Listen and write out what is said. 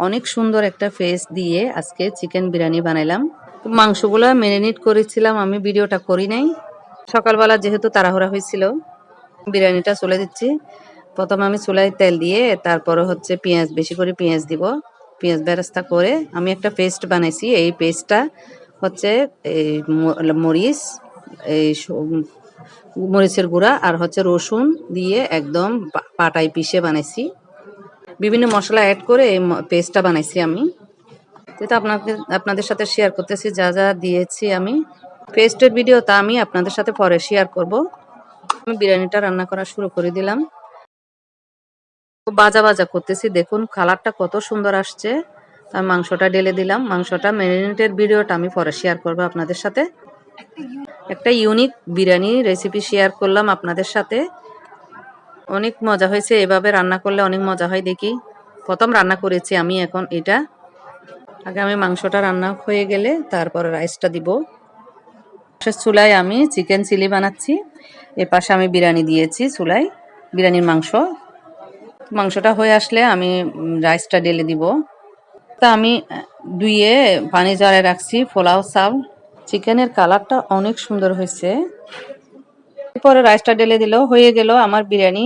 অনেক সুন্দর একটা ফেস দিয়ে আজকে চিকেন বিরিয়ানি বানাইলাম। মাংসগুলো ম্যারিনেট করেছিলাম, আমি ভিডিওটা করি নাই। সকালবেলা যেহেতু তাড়াহুড়া হয়েছিল, বিরিয়ানিটা চলে দিচ্ছি। প্রথমে আমি চুলায় তেল দিয়ে তারপরে হচ্ছে পেঁয়াজ, বেশি করে পেঁয়াজ দিব। পেঁয়াজ বেরেস্তা করে আমি একটা পেস্ট বানাইছি। এই পেস্টটা হচ্ছে এই মরিচ, এই মরিচের গুঁড়া আর হচ্ছে রসুন দিয়ে একদম পাটায় পিষে বানাইছি। বিভিন্ন মশলা অ্যাড করে এই পেস্টটা বানাইছি আমি। যেটা আপনাদের সাথে শেয়ার করতেছি, যা যা দিয়েছি আমি। পেস্টের ভিডিওটা আমি আপনাদের সাথে পরে শেয়ার করব। আমি বিরিয়ানিটা রান্না করা শুরু করে দিলাম। ভাজা ভাজা করতেছি, দেখুন কালারটা কত সুন্দর আসছে। আমি মাংসটা ঢেলে দিলাম। মাংসটা ম্যারিনেটের ভিডিওটা আমি পরে শেয়ার করব আপনাদের সাথে। একটা ইউনিক বিরিয়ানি রেসিপি শেয়ার করলাম আপনাদের সাথে। অনেক মজা হয়েছে, এভাবে রান্না করলে অনেক মজা হয়। দেখি প্রথম রান্না করেছি আমি, এখন এটা। আগে আমি মাংসটা রান্না হয়ে গেলে তারপরে রাইসটা দিব। চুলায় আমি চিকেন চিলি বানাচ্ছি, এ পাশে আমি বিরিয়ানি দিয়েছি চুলায়, বিরিয়ানির মাংসটা হয়ে আসলে আমি রাইসটা ঢেলে দিব। তা আমি ধুয়ে পানি ঝরায় রাখছি পোলাও চাল। চিকেনের কালারটা অনেক সুন্দর হয়েছে। এরপরে রাইসটা ঢেলে দিলেও হয়ে গেল আমার বিরিয়ানি।